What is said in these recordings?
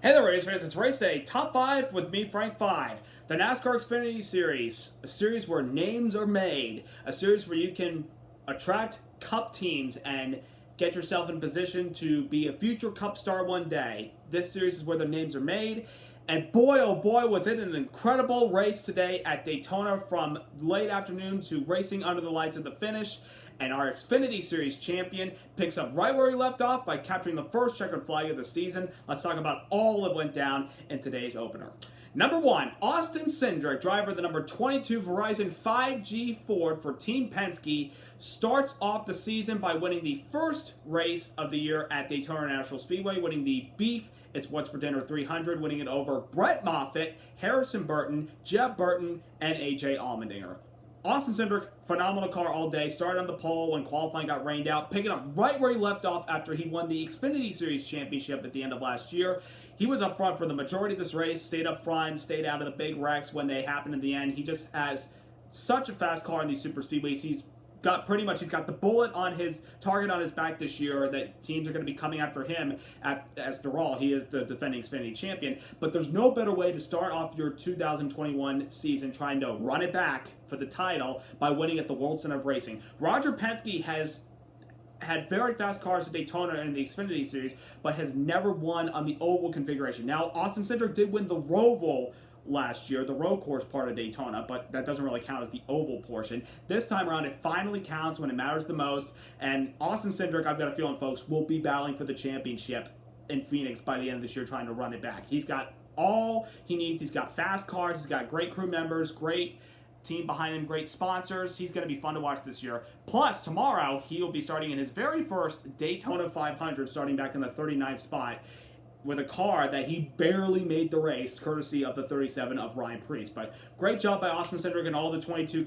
Hey there, race fans. It's race day, top 5 with me, Frank 5. The NASCAR Xfinity Series, a series where names are made, a series where you can attract Cup teams and get yourself in position to be a future Cup star one day. This series is where the names are made. And boy, oh boy, was it an incredible race today at Daytona, from late afternoon to racing under the lights at the finish. And our Xfinity Series champion picks up right where he left off by capturing the first checkered flag of the season. Let's talk about all that went down in today's opener. Number 1, Austin Cindric, driver of the number 22 Verizon 5G Ford for Team Penske, starts off the season by winning the first race of the year at Daytona International Speedway, winning the Beef It's What's for Dinner 300, winning it over Brett Moffitt, Harrison Burton, Jeb Burton, and AJ Allmendinger. Austin Cindric, phenomenal car all day. Started on the pole when qualifying got rained out, picking up right where he left off after he won the Xfinity Series championship at the end of last year. He was up front for the majority of this race, stayed up front, stayed out of the big wrecks when they happened in the end. He just has such a fast car in these super speedways. He's got the bullet on his target on his back this year that teams are going to be coming after him. After all, he is the defending Xfinity champion. But there's no better way to start off your 2021 season trying to run it back for the title by winning at the World Center of Racing. Roger Penske has had very fast cars at Daytona in the Xfinity Series, but has never won on the oval configuration. Now, Austin Cindric did win the Roval last year, the road course part of Daytona, but that doesn't really count as the oval portion. This time around, it finally counts when it matters the most, and Austin Cindric, I've got a feeling, folks, will be battling for the championship in Phoenix by the end of this year, trying to run it back. He's got all he needs. He's got fast cars, he's got great crew members, great team behind him, great sponsors. He's going to be fun to watch this year. Plus, tomorrow, he will be starting in his very first Daytona 500, starting back in the 39th spot, with a car that he barely made the race, courtesy of the 37 of Ryan Preece. But great job by Austin Cindric and all the 22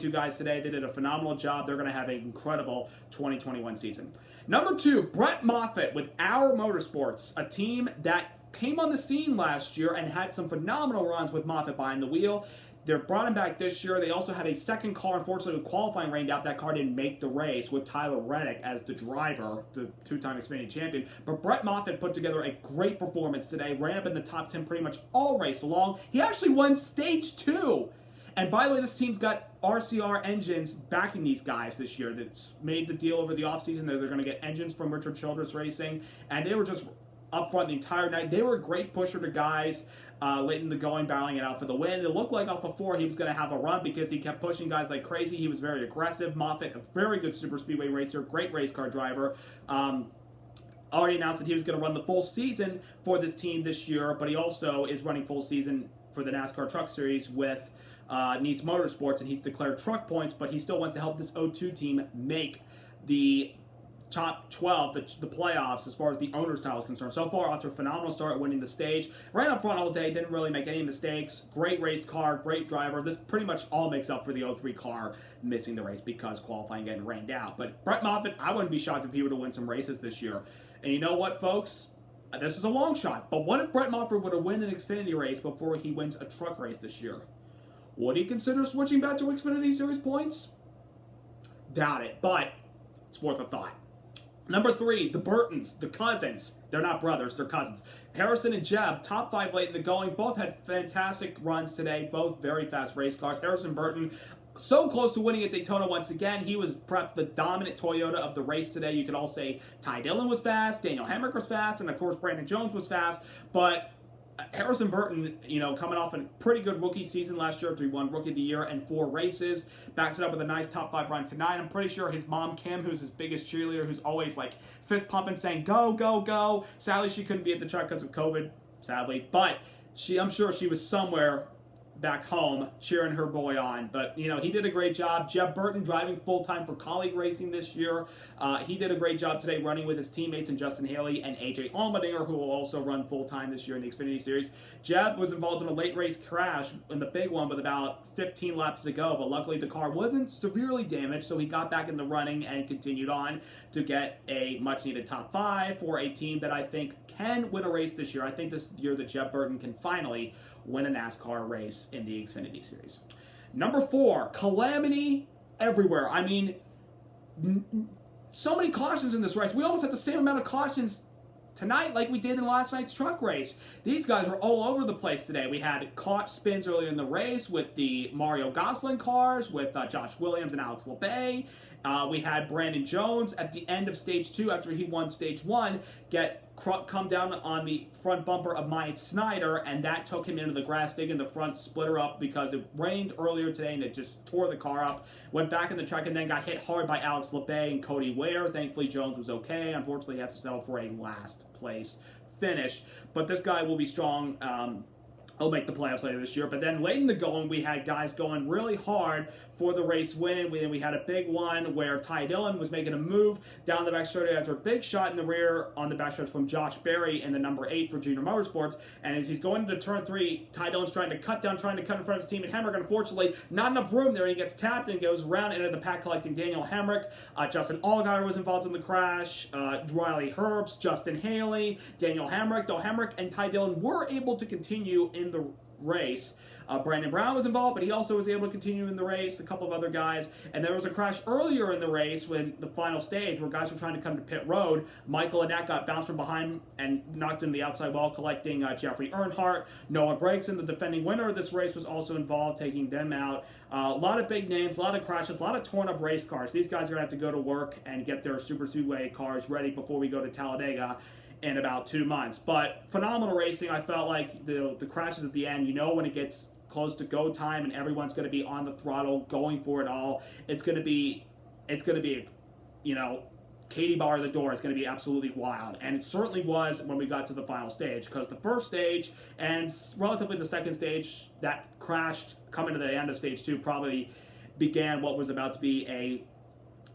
guys today. They did a phenomenal job. They're going to have an incredible 2021 season. Number 2, Brett Moffitt with Our Motorsports, a team that came on the scene last year and had some phenomenal runs with Moffitt behind the wheel. They brought him back this year. They also had a second car. Unfortunately, with qualifying rained out, that car didn't make the race with Tyler Reddick as the driver, the two-time Xfinity champion. But Brett Moffitt put together a great performance today, ran up in the top 10 pretty much all race long. He actually won Stage 2. And by the way, this team's got RCR engines backing these guys this year. That's made the deal over the offseason. They're going to get engines from Richard Childress Racing. And they were just up front the entire night. They were a great pusher to guys late in the going, battling it out for the win. It looked like off of 4 he was going to have a run because he kept pushing guys like crazy. He was very aggressive. Moffitt, a very good super speedway racer, great race car driver. Already announced that he was going to run the full season for this team this year, but he also is running full season for the NASCAR Truck Series with Nice Motorsports, and he's declared truck points, but he still wants to help this O2 team make the top 12, the playoffs, as far as the owner's title is concerned. So far, after a phenomenal start, winning the stage, ran up front all day, didn't really make any mistakes. Great race car, great driver. This pretty much all makes up for the 03 car missing the race because qualifying getting rained out. But Brett Moffitt, I wouldn't be shocked if he were to win some races this year. And you know what, folks? This is a long shot, but what if Brett Moffitt were to win an Xfinity race before he wins a truck race this year? Would he consider switching back to Xfinity Series points? Doubt it, but it's worth a thought. Number 3, the Burtons, the cousins. They're not brothers, they're cousins. Harrison and Jeb, top 5 late in the going. Both had fantastic runs today, both very fast race cars. Harrison Burton, so close to winning at Daytona once again. He was perhaps the dominant Toyota of the race today. You could all say Ty Dillon was fast, Daniel Hemrick was fast, and of course Brandon Jones was fast, but Harrison Burton, coming off a pretty good rookie season last year after he won Rookie of the Year and 4 races, backs it up with a nice top 5 run tonight. I'm pretty sure his mom, Kim, who's his biggest cheerleader, who's always like fist pumping, saying, go, go, go. Sadly, she couldn't be at the track because of COVID, sadly, but I'm sure she was somewhere back home cheering her boy on. But he did a great job. Jeb Burton driving full-time for Colleague Racing this year. He did a great job today running with his teammates and Justin Haley and AJ Allmendinger, who will also run full-time this year in the Xfinity Series. Jeb was involved in a late race crash in the big one with about 15 laps to go, but luckily the car wasn't severely damaged, so he got back in the running and continued on to get a much-needed top 5 for a team that I think can win a race this year. I think this is the year that Jeb Burton can finally win a NASCAR race in the Xfinity Series. Number 4, calamity everywhere. I mean, so many cautions in this race. We almost had the same amount of cautions tonight, like we did in last night's truck race, these guys are all over the place today. We had caught spins earlier in the race with the Mario Gosselin cars, with Josh Williams and Alex LeBay. We had Brandon Jones at the end of stage 2 after he won stage 1 come down on the front bumper of Myatt Snyder, and that took him into the grass, digging the front splitter up because it rained earlier today and it just tore the car up. Went back in the truck and then got hit hard by Alex LeBay and Cody Ware. Thankfully, Jones was okay. Unfortunately, he has to settle for a last place finish, but this guy will be strong. He'll make the playoffs later this year. But then late in the going, we had guys going really hard for the race win. We had a big one where Ty Dillon was making a move down the backstretch after a big shot in the rear on the backstretch from Josh Berry in the number 8 for Junior Motorsports. And as he's going into turn 3, Ty Dillon's trying to cut in front of his team, and Hemrick, unfortunately, not enough room there. He gets tapped and goes around into the pack, collecting Daniel Hemrick. Justin Allgaier was involved in the crash. Riley Herbst, Justin Haley, Daniel Hemrick. Though Hemrick and Ty Dillon were able to continue in the race. Brandon Brown was involved, but he also was able to continue in the race, a couple of other guys. And there was a crash earlier in the race when the final stage where guys were trying to come to pit road. Michael Annett got bounced from behind and knocked into the outside wall, collecting Jeffrey Earnhardt. Noah Gragson, the defending winner of this race, was also involved, taking them out. A lot of big names, a lot of crashes, a lot of torn up race cars. These guys are going to have to go to work and get their Super Speedway cars ready before we go to Talladega in about 2 months. But phenomenal racing. I felt like the crashes at the end, when it gets close to go time and everyone's going to be on the throttle going for it all, it's going to be Katie bar the door. It's going to be absolutely wild. And it certainly was when we got to the final stage, because the first stage and relatively the second stage that crashed coming to the end of stage 2 probably began what was about to be a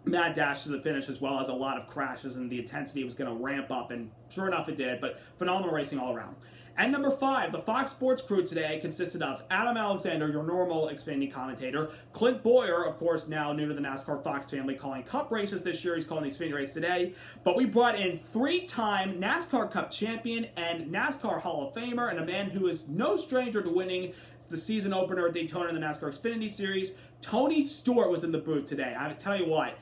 mad dash to the finish, as well as a lot of crashes, and the intensity was going to ramp up, and sure enough it did. But phenomenal racing all around. And number 5, the Fox Sports crew today consisted of Adam Alexander, your normal Xfinity commentator, Clint Boyer, of course now new to the NASCAR Fox family, calling Cup races this year. He's calling the Xfinity race today. But we brought in 3-time NASCAR Cup champion and NASCAR Hall of Famer, and a man who is no stranger to winning the season opener at Daytona in the NASCAR Xfinity Series. Tony Stewart was in the booth today. I tell you what,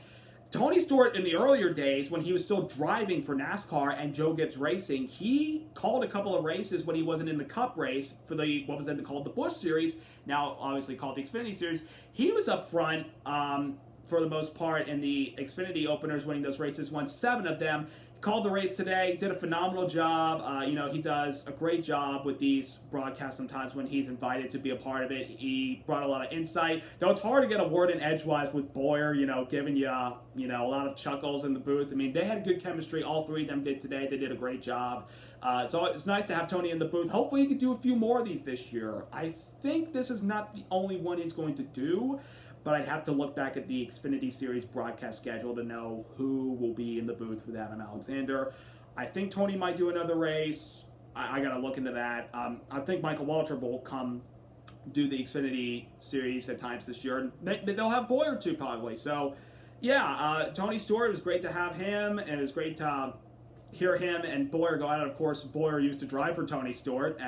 Tony Stewart, in the earlier days, when he was still driving for NASCAR and Joe Gibbs Racing, he called a couple of races when he wasn't in the Cup race for what was then called the Busch Series, now obviously called the Xfinity Series. He was up front for the most part in the Xfinity openers, winning those races, won 7 of them. Called the race today, did a phenomenal job. He does a great job with these broadcasts sometimes when he's invited to be a part of it. He brought a lot of insight. Though it's hard to get a word in edgewise with Boyer, giving you, a lot of chuckles in the booth. I mean, they had good chemistry. All 3 of them did today. They did a great job. It's nice to have Tony in the booth. Hopefully he can do a few more of these this year. I think this is not the only one he's going to do, but I'd have to look back at the Xfinity Series broadcast schedule to know who will be in the booth with Adam Alexander. I think Tony might do another race. I got to look into that. I think Michael Waltrip will come do the Xfinity Series at times this year. And they'll have Boyer too, probably. So, yeah, Tony Stewart, it was great to have him, and it was great to hear him and Boyer go out. And, of course, Boyer used to drive for Tony Stewart.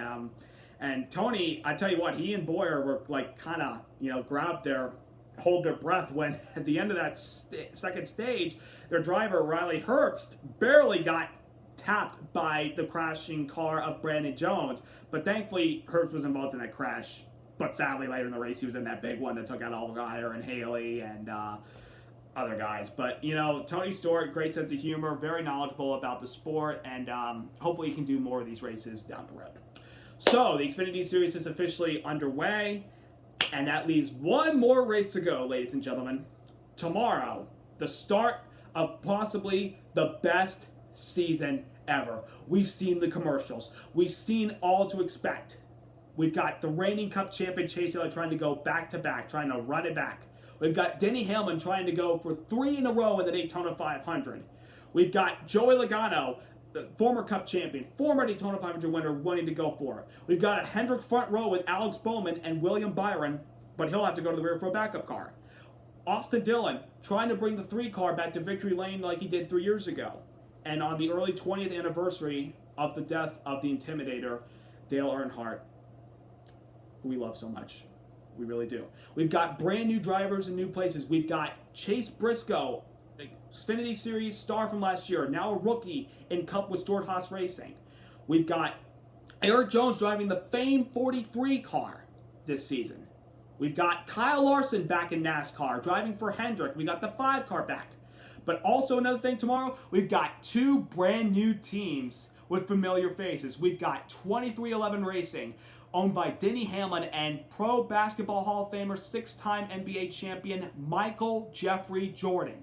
And Tony, I tell you what, he and Boyer were like kind of, hold their breath when at the end of that second stage, their driver, Riley Herbst, barely got tapped by the crashing car of Brandon Jones. But thankfully, Herbst was involved in that crash. But sadly, later in the race, he was in that big one that took out Allgaier and Haley and other guys. But, Tony Stewart, great sense of humor, very knowledgeable about the sport, and hopefully he can do more of these races down the road. So, the Xfinity Series is officially underway. And that leaves one more race to go, ladies and gentlemen. Tomorrow, the start of possibly the best season ever. We've seen the commercials. We've seen all to expect. We've got the reigning Cup champion Chase Elliott trying to go back-to-back, trying to run it back. We've got Denny Hamlin trying to go for 3 in a row in the Daytona 500. We've got Joey Logano, the former Cup champion, former Daytona 500 winner, wanting to go for it. We've got a Hendrick front row with Alex Bowman and William Byron, but he'll have to go to the rear for a backup car. Austin Dillon trying to bring the 3 car back to victory lane like he did 3 years ago. And on the early 20th anniversary of the death of the Intimidator, Dale Earnhardt, who we love so much. We really do. We've got brand new drivers in new places. We've got Chase Briscoe, Xfinity Series star from last year, now a rookie in Cup with Stewart-Haas Racing. We've got Eric Jones driving the famed 43 car this season. We've got Kyle Larson back in NASCAR, driving for Hendrick. We got the 5 car back. But also another thing tomorrow, we've got 2 brand new teams with familiar faces. We've got 2311 Racing, owned by Denny Hamlin and Pro Basketball Hall of Famer, 6-time NBA champion Michael Jeffrey Jordan,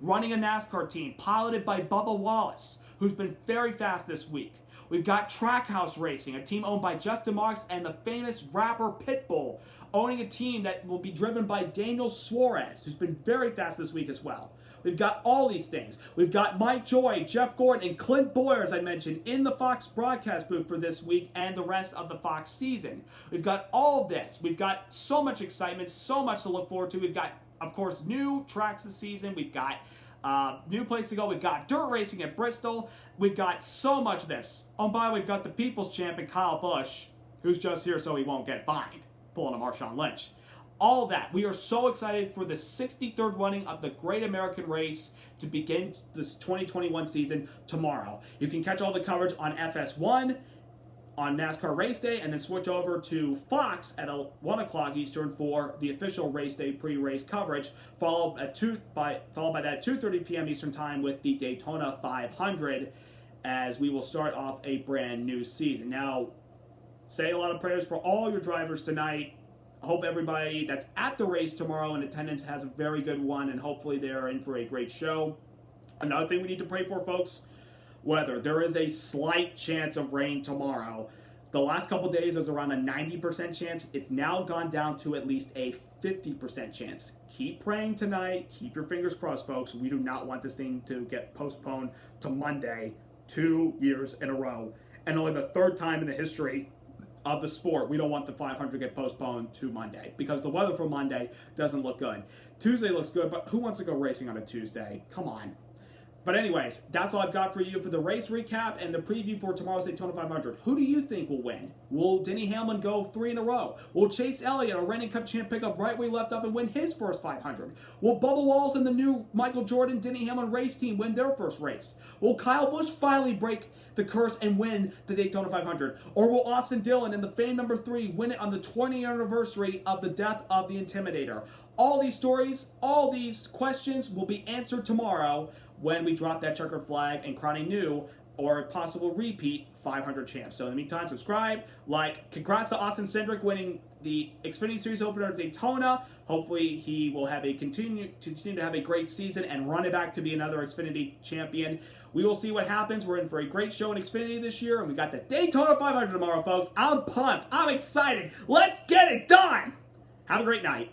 running a NASCAR team piloted by Bubba Wallace, who's been very fast this week. We've got Trackhouse Racing, a team owned by Justin Marks and the famous rapper Pitbull, owning a team that will be driven by Daniel Suarez, who's been very fast this week as well. We've got all these things. We've got Mike Joy, Jeff Gordon, and Clint Boyer, as I mentioned, in the Fox broadcast booth for this week and the rest of the Fox season. We've got all of this. We've got so much excitement, so much to look forward to. We've got, of course, new tracks this season. We've got new place to go. We've got dirt racing at Bristol. We've got so much of this. Oh, by the way, we've got the People's Champion, Kyle Busch, who's just here so he won't get fined, pulling a Marshawn Lynch. All that. We are so excited for the 63rd running of the Great American Race to begin this 2021 season tomorrow. You can catch all the coverage on FS1 on NASCAR Race Day, and then switch over to Fox at 1 o'clock Eastern for the official race day pre-race coverage, followed by that 2:30 p.m. Eastern Time with the Daytona 500, as we will start off a brand new season. Now, say a lot of prayers for all your drivers tonight. Hope everybody that's at the race tomorrow in attendance has a very good one, and hopefully they're in for a great show. Another thing we need to pray for, folks, weather. There is a slight chance of rain tomorrow. The last couple days was around a 90% chance. It's now gone down to at least a 50% chance. Keep praying tonight. Keep your fingers crossed, folks. We do not want this thing to get postponed to Monday 2 years in a row, and only the 3rd time in the history of the sport. We don't want the 500 to get postponed to Monday because the weather for Monday doesn't look good. Tuesday looks good, but who wants to go racing on a Tuesday? Come on. But anyways, that's all I've got for you for the race recap and the preview for tomorrow's Daytona 500. Who do you think will win? Will Denny Hamlin go 3 in a row? Will Chase Elliott, a reigning Cup champ, pick up right where he left off and win his first 500? Will Bubba Wallace and the new Michael Jordan Denny Hamlin race team win their first race? Will Kyle Busch finally break the curse and win the Daytona 500? Or will Austin Dillon and the famed number 3 win it on the 20th anniversary of the death of the Intimidator? All these stories, all these questions will be answered tomorrow when we drop that checkered flag and crown a new or possible repeat 500 champs. So in the meantime, subscribe, like. Congrats to Austin Cindric winning the Xfinity Series opener at Daytona. Hopefully he will have continue to have a great season and run it back to be another Xfinity champion. We will see what happens. We're in for a great show in Xfinity this year, and we got the Daytona 500 tomorrow, folks. I'm pumped. I'm excited. Let's get it done. Have a great night.